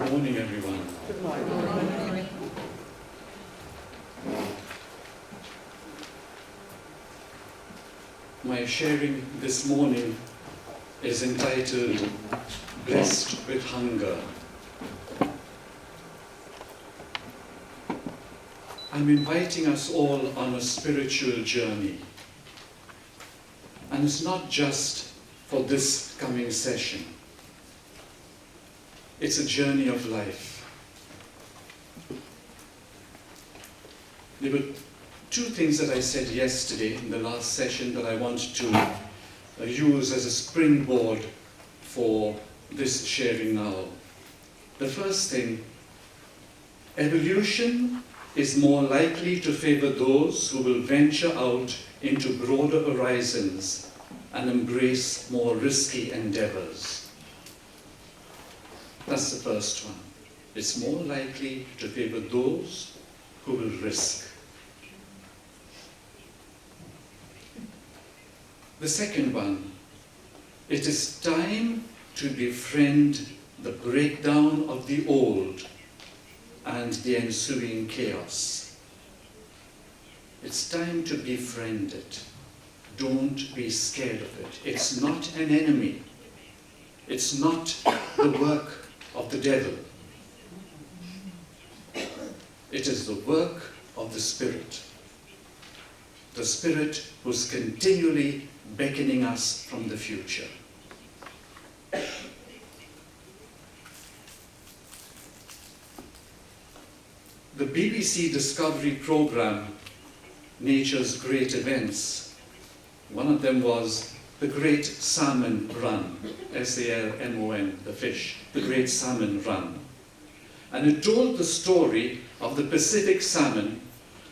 Good morning, everyone. Good morning. My sharing this morning is entitled Blessed with Hunger. I'm inviting us all on a spiritual journey. And it's not just for this coming session. It's a journey of life. There were two things that I said yesterday in the last session that I want to use as a springboard for this sharing now. The first thing, evolution is more likely to favor those who will venture out into broader horizons and embrace more risky endeavors. That's the first one. It's more likely to favor those who will risk. The second one, it is time to befriend the breakdown of the old and the ensuing chaos. It's time to befriend it. Don't be scared of it. It's not an enemy. It's not the work of the devil. It is the work of the Spirit. The Spirit who's continually beckoning us from the future. The BBC Discovery programme, Nature's Great Events, one of them was the Great Salmon Run, S-A-L-M-O-N, the fish, the Great Salmon Run. And it told the story of the Pacific salmon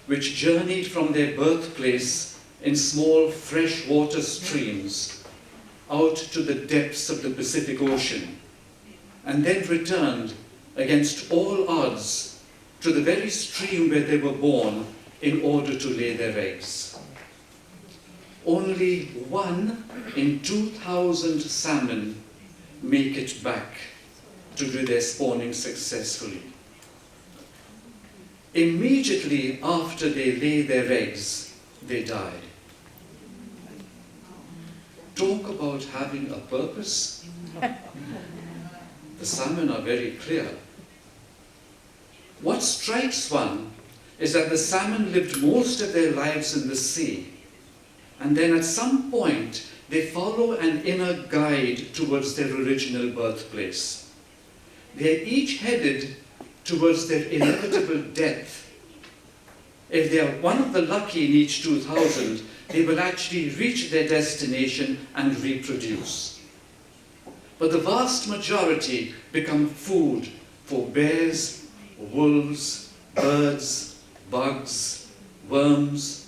which journeyed from their birthplace in small freshwater streams out to the depths of the Pacific Ocean and then returned against all odds to the very stream where they were born in order to lay their eggs. Only 1 in 2,000 salmon make it back to do their spawning successfully. Immediately after they lay their eggs, they die. Talk about having a purpose. The salmon are very clear. What strikes one is that the salmon lived most of their lives in the sea, and then at some point they follow an inner guide towards their original birthplace. They are each headed towards their inevitable death. If they are one of the lucky in each 2,000, they will actually reach their destination and reproduce. But the vast majority become food for bears, wolves, birds, bugs, worms,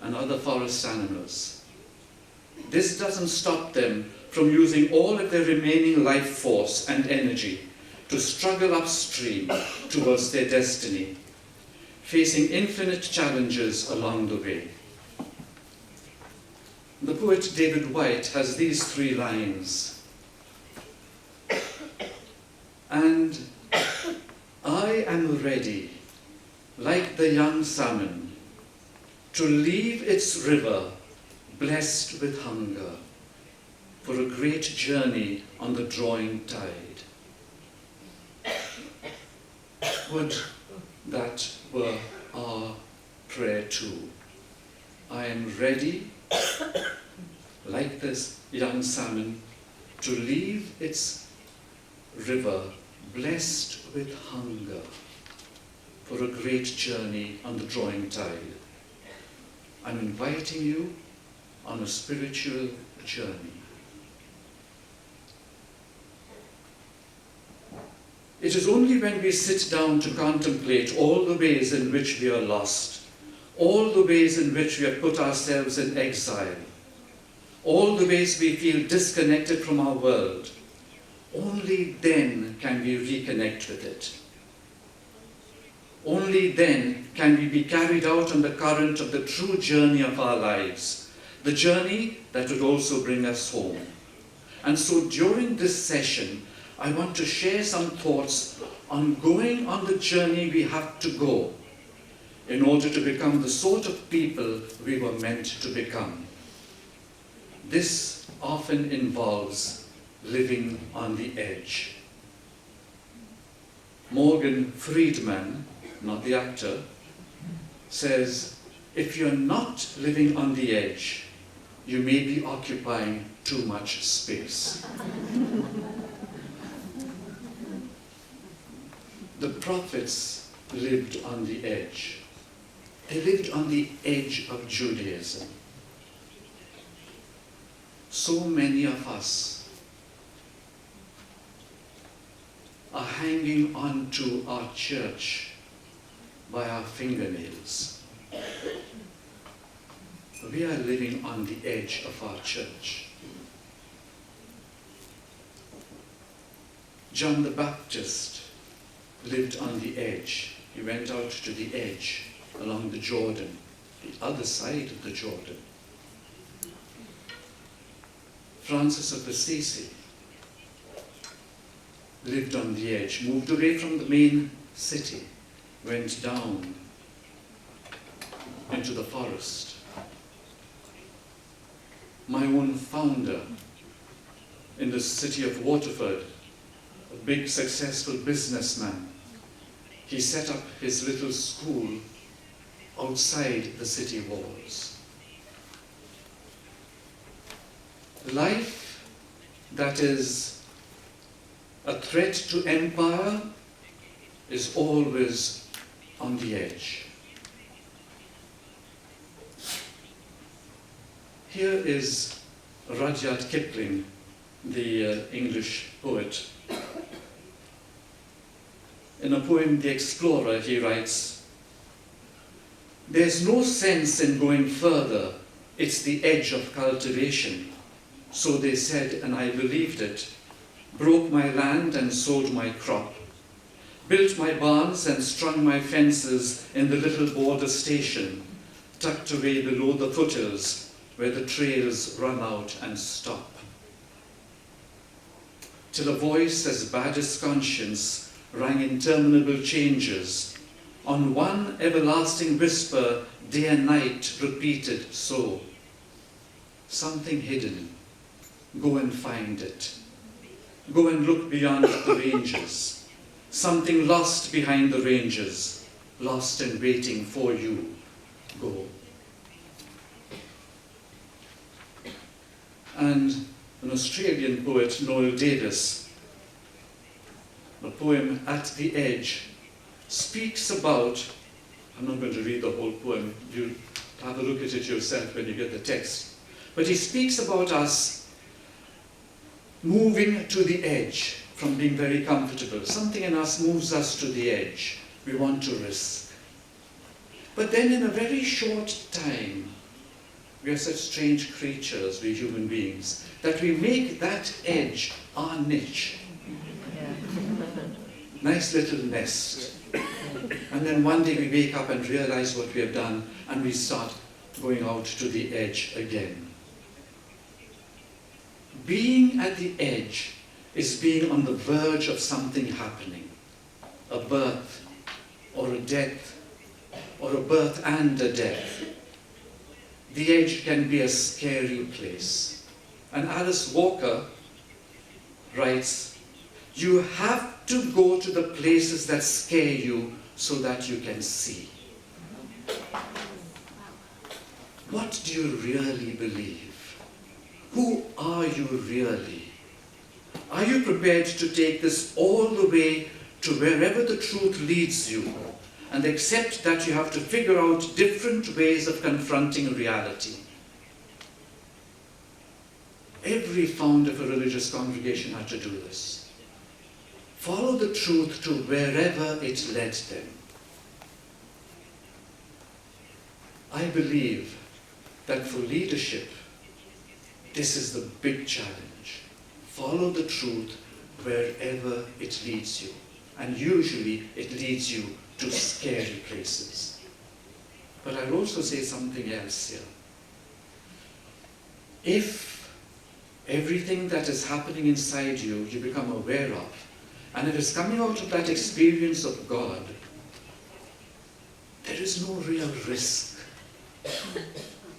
and other forest animals. This doesn't stop them from using all of their remaining life force and energy to struggle upstream towards their destiny, facing infinite challenges along the way. The poet David White has these 3 lines. And I am ready, like the young salmon, to leave its river blessed with hunger for a great journey on the drawing tide. Would that were our prayer too. I am ready, like this young salmon, to leave its river blessed with hunger for a great journey on the drawing tide. I'm inviting you on a spiritual journey. It is only when we sit down to contemplate all the ways in which we are lost, all the ways in which we have put ourselves in exile, all the ways we feel disconnected from our world, only then can we reconnect with it. Only then can we be carried out on the current of the true journey of our lives, the journey that would also bring us home. And so during this session, I want to share some thoughts on going on the journey we have to go in order to become the sort of people we were meant to become. This often involves living on the edge. Morgan Freeman, not the actor, says, if you're not living on the edge, you may be occupying too much space. The prophets lived on the edge. They lived on the edge of Judaism. So many of us are hanging on to our church by our fingernails. We are living on the edge of our church. John the Baptist lived on the edge. He went out to the edge along the Jordan, the other side of the Jordan. Francis of Assisi lived on the edge, moved away from the main city, went down into the forest. My own founder in the city of Waterford, a big successful businessman, he set up his little school outside the city walls. Life that is a threat to empire is always on the edge. Here is Rudyard Kipling, the English poet. In a poem, The Explorer, he writes, "There's no sense in going further, it's the edge of cultivation. So they said, and I believed it, broke my land and sowed my crop, built my barns and strung my fences in the little border station, tucked away below the foothills where the trails run out and stop. Till a voice as bad as conscience rang interminable changes, on one everlasting whisper day and night repeated so, something hidden, go and find it. Go and look beyond the ranges. Something lost behind the ranges, lost and waiting for you. Go." And an Australian poet, Noel Davis, the poem At the Edge, speaks about, I'm not going to read the whole poem, you have a look at it yourself when you get the text, but he speaks about us moving to the edge from being very comfortable. Something in us moves us to the edge. We want to risk. But then in a very short time, we are such strange creatures, we human beings, that we make that edge our niche. Nice little nest. And then one day we wake up and realize what we have done, and we start going out to the edge again. Being at the edge is being on the verge of something happening. A birth, or a death, or a birth and a death. The edge can be a scary place. And Alice Walker writes, "You have to go to the places that scare you so that you can see." What do you really believe? Who are you really? Are you prepared to take this all the way to wherever the truth leads you and accept that you have to figure out different ways of confronting reality? Every founder of a religious congregation had to do this. Follow the truth to wherever it led them. I believe that for leadership, this is the big challenge. Follow the truth wherever it leads you. And usually it leads you to scary places. But I'll also say something else here. If Everything that is happening inside you, you become aware of. And if it's coming out of that experience of God, there is no real risk.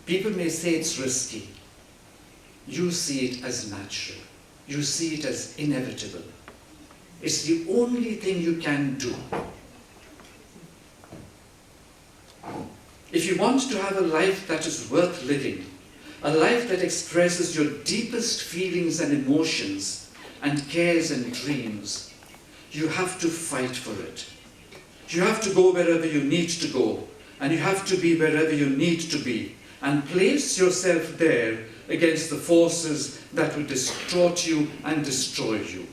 People may say it's risky. You see it as natural. You see it as inevitable. It's the only thing you can do. If you want to have a life that is worth living, a life that expresses your deepest feelings and emotions and cares and dreams, you have to fight for it. You have to go wherever you need to go, and you have to be wherever you need to be, and place yourself there against the forces that will distort you and destroy you.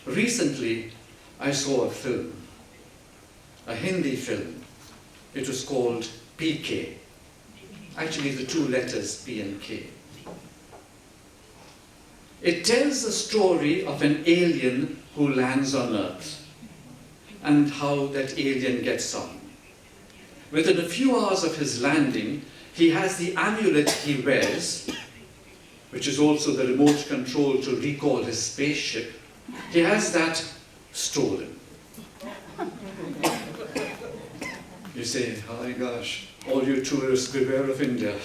Recently, I saw a film, a Hindi film. It was called PK. Actually, the two letters P and K. It tells the story of an alien who lands on Earth and how that alien gets on. Within a few hours of his landing, he has the amulet he wears, which is also the remote control to recall his spaceship. He has that stolen. You say, oh my gosh, all you tourists, beware of India.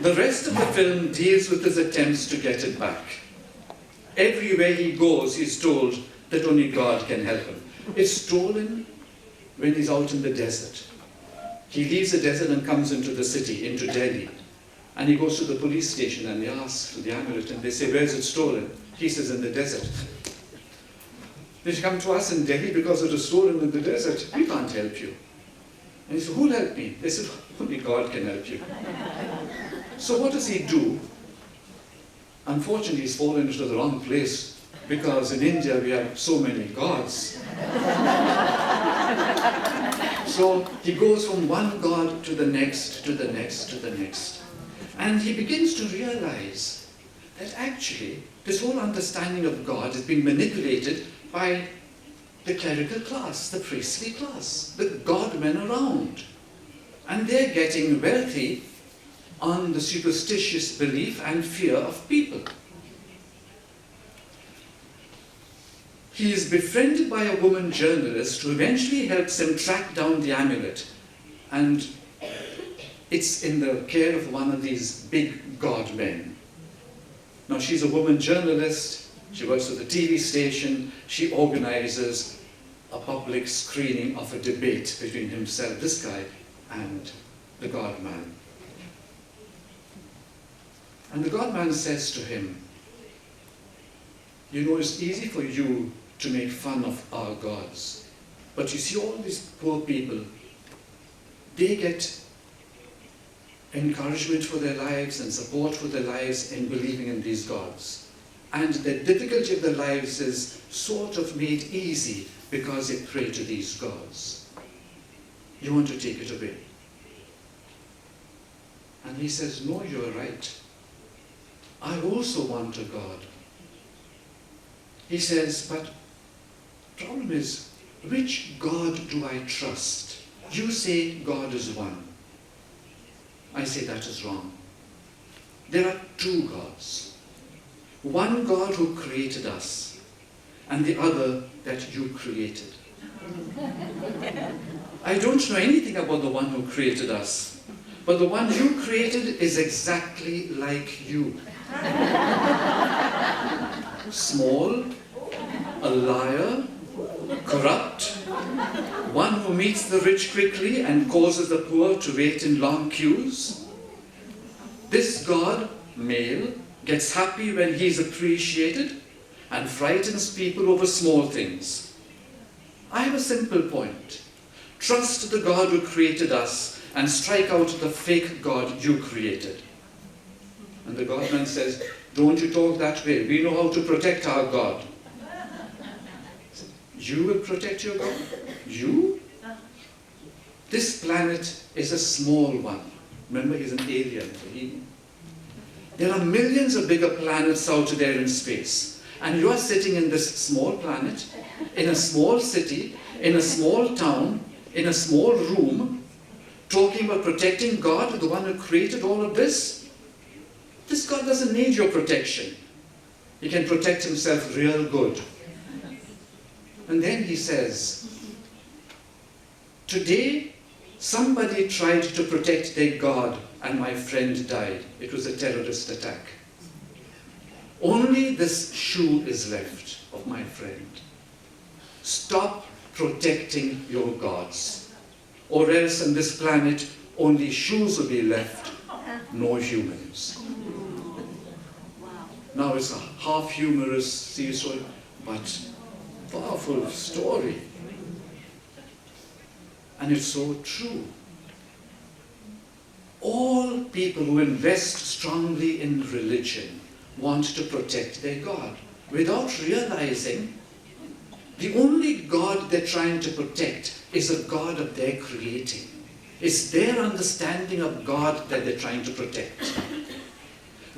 The rest of the film deals with his attempts to get it back. Everywhere he goes, he's told that only God can help him. It's stolen when he's out in the desert. He leaves the desert and comes into the city, into Delhi. And he goes to the police station and he asks for the amulet and they say, where's it stolen? He says, in the desert. They come to us in Delhi because it was stolen in the desert. We can't help you. And he said, who'll help me? They said, only God can help you. So what does he do? Unfortunately, he's fallen into the wrong place because in India we have so many gods. So he goes from one god to the next, to the next, to the next. And he begins to realize that actually this whole understanding of God is being manipulated by the clerical class, the priestly class, the godmen around. And they're getting wealthy on the superstitious belief and fear of people. He is befriended by a woman journalist who eventually helps him track down the amulet. And it's in the care of one of these big god men. Now she's a woman journalist, she works at the TV station, she organizes a public screening of a debate between himself, this guy, and the god man. And the god man says to him, you know, it's easy for you to make fun of our gods, but you see all these poor people, they get encouragement for their lives and support for their lives in believing in these gods. And the difficulty of their lives is sort of made easy because they pray to these gods. You want to take it away? And he says, no, you're right. I also want a God. He says, but the problem is, which God do I trust? You say God is one. I say that is wrong. There are two gods. One God who created us, and the other that you created. I don't know anything about the one who created us, but the one you created is exactly like you. Small, a liar, corrupt, one who meets the rich quickly and causes the poor to wait in long queues. This God, male, gets happy when he is appreciated and frightens people over small things. I have a simple point. Trust the God who created us and strike out the fake God you created. And the God-man says, don't you talk that way. We know how to protect our God. You will protect your God? You? This planet is a small one. Remember, he's an alien. There are millions of bigger planets out there in space. And you are sitting in this small planet, in a small city, in a small town, in a small room, talking about protecting God, the one who created all of this. This God doesn't need your protection. He can protect himself real good. And then he says, today somebody tried to protect their God and my friend died. It was a terrorist attack. Only this shoe is left of my friend. Stop protecting your gods, or else on this planet only shoes will be left, no humans. Now it's a half humorous, seesaw, but powerful story. And it's so true. All people who invest strongly in religion want to protect their God without realizing the only God they're trying to protect is a God of their creating. It's their understanding of God that they're trying to protect.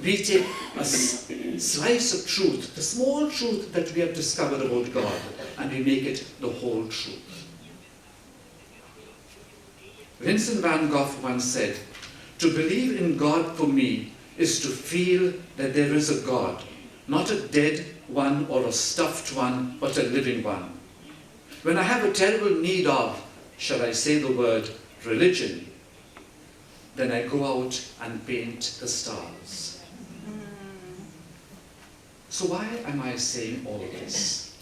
We take a slice of truth, the small truth that we have discovered about God, and we make it the whole truth. Vincent van Gogh once said, "To believe in God for me is to feel that there is a God, not a dead one or a stuffed one, but a living one. When I have a terrible need of, shall I say the word, religion, then I go out and paint the stars." So why am I saying all this?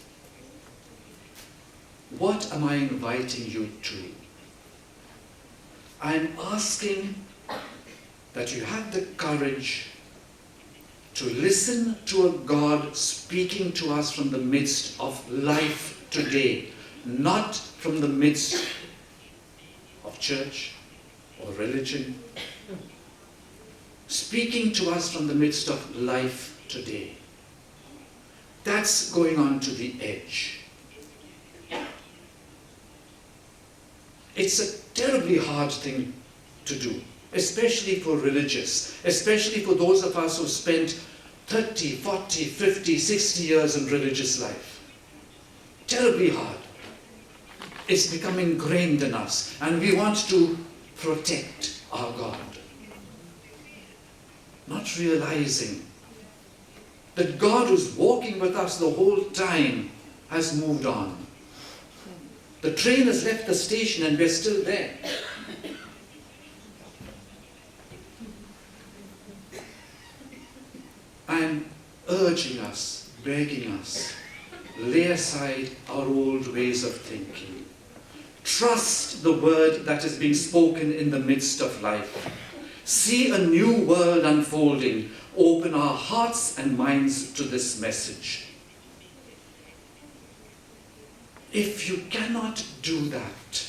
What am I inviting you to? I'm asking that you have the courage to listen to a God speaking to us from the midst of life today, not from the midst of church or religion. Speaking to us from the midst of life today. That's going on to the edge. It's a terribly hard thing to do, especially for religious, especially for those of us who spent 30, 40, 50, 60 years in religious life. Terribly hard. It's become ingrained in us, and we want to protect our God. Not realizing that God who's walking with us the whole time has moved on. The train has left the station and we're still there. I'm urging us, begging us, lay aside our old ways of thinking. Trust the word that is being spoken in the midst of life. See a new world unfolding. Open our hearts and minds to this message. If you cannot do that,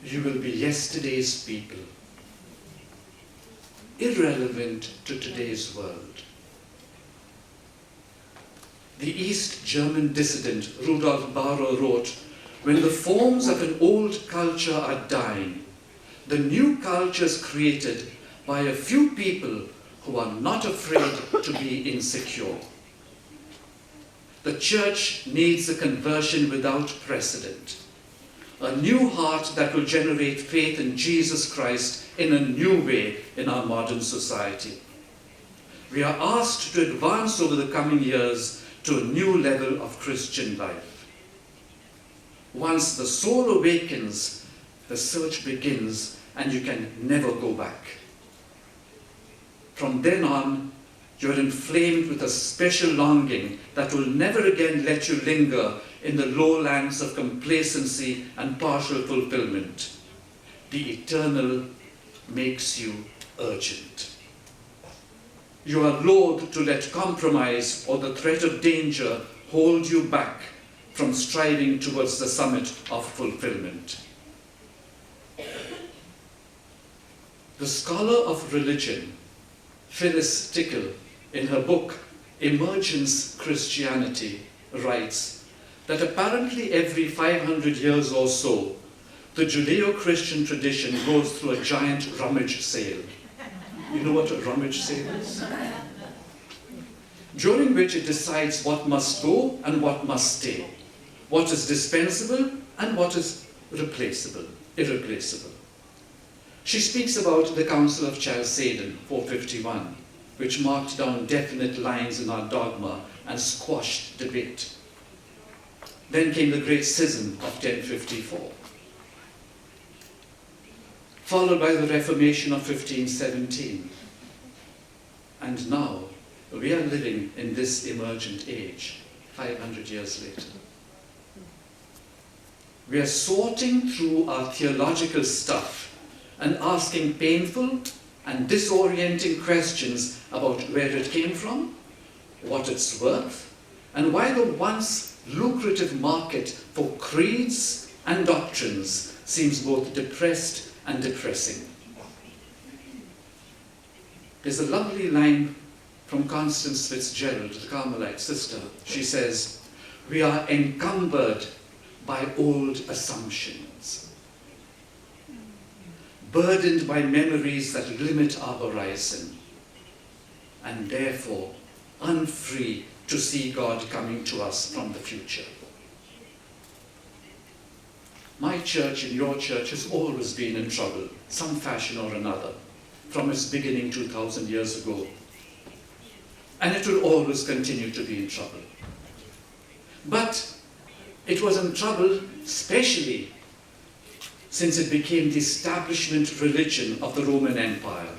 you will be yesterday's people, irrelevant to today's world. The East German dissident Rudolf Barrow wrote, "When the forms of an old culture are dying, the new culture is created by a few people who are not afraid to be insecure." The church needs a conversion without precedent, a new heart that will generate faith in Jesus Christ in a new way in our modern society. We are asked to advance over the coming years to a new level of Christian life. Once the soul awakens, the search begins and you can never go back. From then on, you're inflamed with a special longing that will never again let you linger in the lowlands of complacency and partial fulfillment. The eternal makes you urgent. You are loath to let compromise or the threat of danger hold you back from striving towards the summit of fulfillment. The scholar of religion, Phyllis Tickle, in her book Emergence Christianity, writes that apparently every 500 years or so, the Judeo-Christian tradition goes through a giant rummage sale. You know what a rummage sale is? During which it decides what must go and what must stay, what is dispensable and what is replaceable, irreplaceable. She speaks about the Council of Chalcedon, 451, which marked down definite lines in our dogma and squashed debate. Then came the Great Schism of 1054, followed by the Reformation of 1517. And now we are living in this emergent age, 500 years later. We are sorting through our theological stuff and asking painful and disorienting questions about where it came from, what it's worth, and why the once lucrative market for creeds and doctrines seems both depressed and depressing. There's a lovely line from Constance Fitzgerald, the Carmelite sister. She says, "We are encumbered by old assumptions, burdened by memories that limit our horizon, and therefore unfree to see God coming to us from the future." My church and your church has always been in trouble, some fashion or another, from its beginning 2,000 years ago. And it will always continue to be in trouble. But it was in trouble especially since it became the establishment religion of the Roman Empire.